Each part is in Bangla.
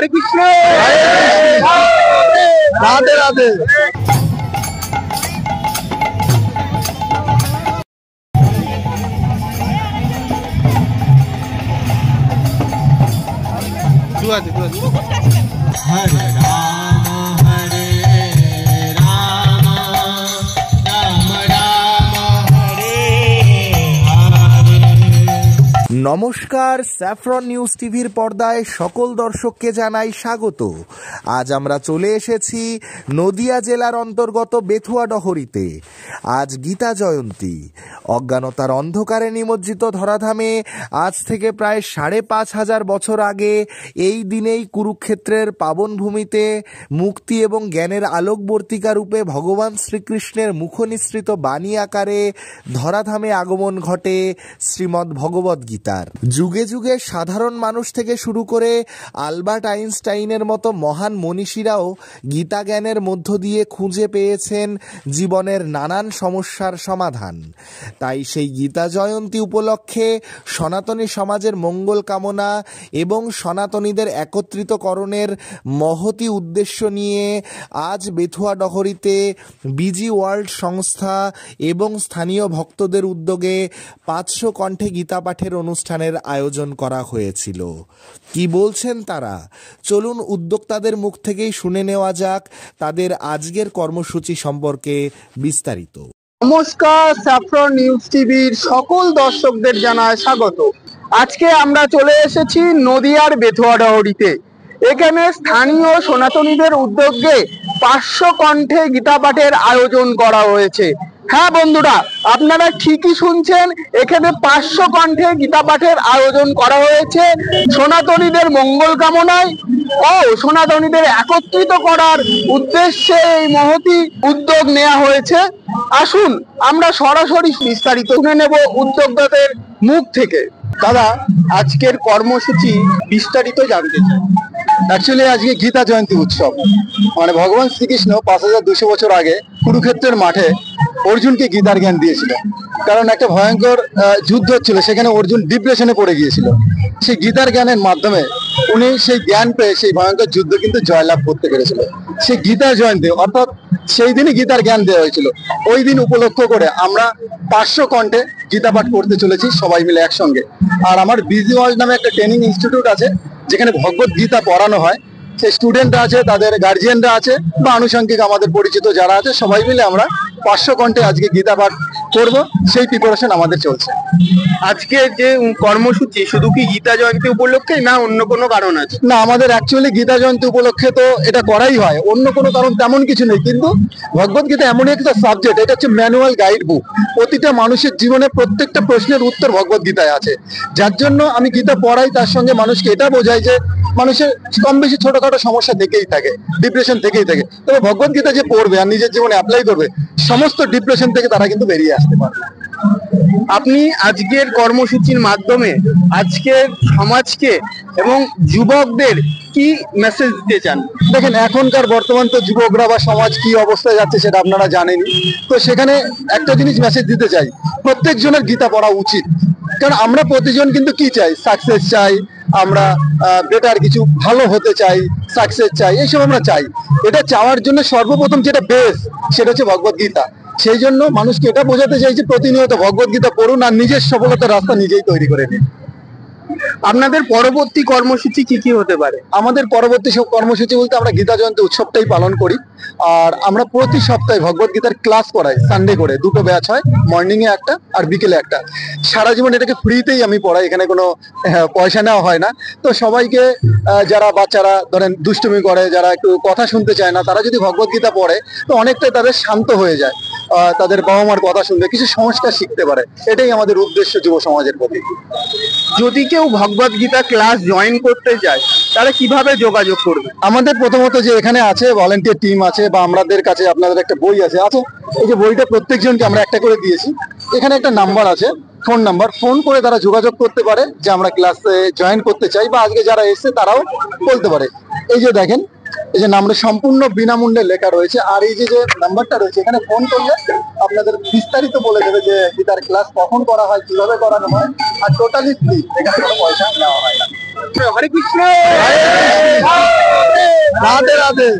হরে কৃষ্ণ। রাধে রাধে। हरे राम राम राम हरे हरे। নমস্কার, স্যাফরন নিউজ টিভির পর্দায় সকল দর্শককে জানাই স্বাগত। আজ আমরা চলে এসেছি নদিয়া জেলার অন্তর্গত বেথুয়াডহরিতে। আজ গীতা জয়ন্তী। অজ্ঞানতার অন্ধকারে নিমজ্জিত ধরাধামে আজ থেকে প্রায় ৫,৫০০ বছর আগে এই দিনেই কুরুক্ষেত্রের পাবন ভূমিতে মুক্তি এবং জ্ঞানের আলোকবর্তিকা রূপে ভগবান শ্রীকৃষ্ণের মুখনিসৃত বাণী আকারে ধরাধামে আগমন ঘটে শ্রীমদ্ ভগবদ গীতার। যুগে যুগে সাধারণ মানুষ থেকে শুরু করে আলবার্ট আইনস্টাইনের মতো মহান মনীষীরাও গীতা জ্ঞানের মধ্য দিয়ে খুঁজে পেয়েছেন জীবনের নানান সমস্যার সমাধান। তাই সেই গীতা জয়ন্তী উপলক্ষে সনাতনী সমাজের মঙ্গল কামনা এবং সনাতনীদের একত্রিতকরণের মহতি উদ্দেশ্য নিয়ে আজ বেথুয়াডহরিতে বিজি ওয়ার্ল্ড সংস্থা এবং স্থানীয় ভক্তদের উদ্যোগে ৫০০ কণ্ঠে গীতা পাঠের অনুষ্ঠানের আয়োজন করা হয়েছিল। কি বলছেন তারা? চলুন উদ্যোক্তাদের মুখ থেকেই শুনে নেওয়া যাক তাদের আজকের কর্মসূচি সম্পর্কে বিস্তারিত। নমস্কার, স্যাফরন নিউজ টিভির সকল দর্শকদের জানায় স্বাগত। আজকে আমরা চলে এসেছি নদিয়ার বেথুয়াডহরিতে। এখানে স্থানীয় সনাতনীদের উদ্যোগে ৫০০ কণ্ঠে গীতা পাঠের আয়োজন করা হয়েছে। হ্যাঁ বন্ধুরা, আপনারা ঠিকই শুনছেন, এখানে ৫০০ কণ্ঠে গীতা পাঠের আয়োজন করা হয়েছে সনাতনীদের মঙ্গল কামনায় ও সনাতনীদের একত্রিত করার উদ্দেশ্যে এই মহতি উদ্যোগ নেওয়া হয়েছে। আসুন আমরা সরাসরি বিস্তারিত শুনে নেব উদ্যোক্তাদের মুখ থেকে। দাদা, আজকের কর্মসূচি বিস্তারিত জানতে চাই। অ্যাকচুয়ালি আজকে গীতা জয়ন্তী উৎসব, মানে ভগবান শ্রীকৃষ্ণ ৫,২০০ বছর আগে কুরুক্ষেত্রের মাঠে অর্জুনকে গীতার জ্ঞান দিয়েছিলেন। কারণ একটা ভয়ঙ্কর যুদ্ধ হচ্ছিল, সেখানে অর্জুন ডিপ্রেশনে পড়ে গিয়েছিল। সেই গীতার জ্ঞানের মাধ্যমে উনি সেই জ্ঞান পেয়ে সেই ভয়ঙ্কর যুদ্ধ কিন্তু জয়লাভ করতে পেরেছিল। সেই গীতা জয়ন্তী অর্থাৎ সেই দিনই গীতার জ্ঞান দেওয়া হয়েছিল। ওই দিন উপলক্ষ করে আমরা ৫০০ কণ্ঠে গীতা পাঠ করতে চলেছি সবাই মিলে একসঙ্গে। আর আমার বিজি ওয়ার্ল্ড নামে একটা ট্রেনিং ইনস্টিটিউট আছে, যেখানে ভগবত গীতা পড়ানো হয়। সেই স্টুডেন্টরা আছে, তাদের গার্জিয়ানরা আছে বা আনুষঙ্গিক আমাদের পরিচিত যারা আছে, সবাই মিলে আমরা ৫০০ কণ্ঠে আজকে গীতা পাঠ করবো, সেই প্রিপারেশন আমাদের চলছে। আজকে যে কর্মসূচি শুধু কি গীতা জয়ন্তী উপলক্ষে না অন্য কোনো কারণ আছে? না, আমাদের অ্যাকচুয়ালি গীতা জয়ন্তী উপলক্ষে তো এটা করাই হয়, অন্য কোনো কারণ তেমন কিছু নেই। কিন্তু ভগবত গীতা এমনই একটা সাবজেক্ট, এটা হচ্ছে ম্যানুয়াল গাইড বুক। প্রতিটা মানুষের জীবনে প্রত্যেকটা প্রশ্নের উত্তর ভগবত গীতায় আছে। যার জন্য আমি গীতা পড়াই, তার সঙ্গে মানুষকে এটা বোঝাই যে মানুষের কম বেশি ছোটখাটো সমস্যা থেকেই থাকে, ডিপ্রেশন থেকেই থাকে। তবে ভগবত গীতা যে পড়বে আর নিজের জীবনে অ্যাপ্লাই করবে, সমস্ত ডিপ্রেশন থেকে তারা কিন্তু বেরিয়ে আসতে পারবে। আপনি আজকের কর্মসূচির মাধ্যমে আজকের সমাজকে এবং যুবকদের কি মেসেজ দিতে চান? দেখেন, এখনকার বর্তমান তো যুবকরা বা সমাজ কি অবস্থায় যাচ্ছে সেটা আপনারা জানেনই। তো সেখানে একটা জিনিস মেসেজ দিতে চাই, প্রত্যেকজনের গীতা পড়া উচিত। কারণ আমরা প্রতিজন কিন্তু কি চাই? সাকসেস চাই, আমরা বেটার কিছু ভালো হতে চাই, সাকসেস চাই, এইসব আমরা চাই। এটা চাওয়ার জন্য সর্বপ্রথম যেটা বেস, সেটা হচ্ছে ভগবত গীতা। সেই জন্য মানুষকে এটা বোঝাতে চাই যে প্রতিনিয়ত ভগবত গীতা পড়ুন আর নিজের সফলতার রাস্তা নিজেই তৈরি করে নিন। আপনাদের পরবর্তী কর্মসূচি কি কি হতে পারে? আমাদের পরবর্তী সব কর্মসূচি বলতে আমরা গীতা জয়ন্তী উৎসবটাই পালন করি। আর আমরা প্রতি সপ্তাহে ভগবত গীতার ক্লাস করাই, সানডে করে 2টো ব্যাচ হয়, মর্নিং এ একটা আর বিকেলে একটা। সারা জীবন এটাকে ফ্রিতেই আমি পড়াই, এখানে কোনো পয়সা নেওয়া হয় না। তো সবাইকে, যারা বাচ্চারা ধরেন দুষ্টুমি করে, যারা একটু কথা শুনতে চায় না, তারা যদি ভগবত গীতা পড়ে তো অনেকটাই তাদের শান্ত হয়ে যায়, তাদের বাবা মার কথা শুনতে কিছু সংস্কার শিখতে পারে। এটাই আমাদের উদ্দেশ্য যুব সমাজের প্রতি। যদি কেউ ভগবত গীতা ক্লাস জয়েন করতে চায় তারা কিভাবে যোগাযোগ করবে? আমাদের প্রথমত যে এখানে আছে ভলেন্টিয়ার টিম আছে, বা আমাদের কাছে আপনাদের একটা বই আছে। এই যে বইটা প্রত্যেকজনকে আমরা একটা করে দিয়েছি। এখানে একটা নাম্বার আছে, ফোন নাম্বার, ফোন করে তারা যোগাযোগ করতে পারে যে আমরা ক্লাসে জয়েন করতে চাই, বা আজকে যারা এসেছে তারাও বলতে পারে। এই যে দেখেন, এই যে নাম্বার সম্পূর্ণ বিনামূল্যে লেখা রয়েছে। আর এই যে নাম্বারটা রয়েছে, এখানে ফোন করলে আপনাদের বিস্তারিত বলে দেবে যে গীতার ক্লাস কখন করা হয়, কিভাবে করানো হয়। আর টোটালি ফ্রি, এখানে কোনো পয়সা নেওয়া হয় না। হরে কৃষ্ণ। রাধে রাধে।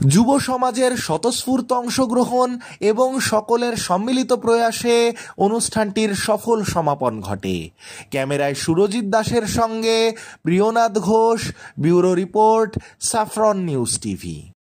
যুব সমাজের স্বতঃস্ফূর্ত অংশগ্রহণ এবং সকলের সম্মিলিত প্রয়াসে অনুষ্ঠানটির সফল সমাপন ঘটে। ক্যামেরায় সুরজিৎ দাসের সঙ্গে Priyanath Ghosh, bureau report, saffron news TV.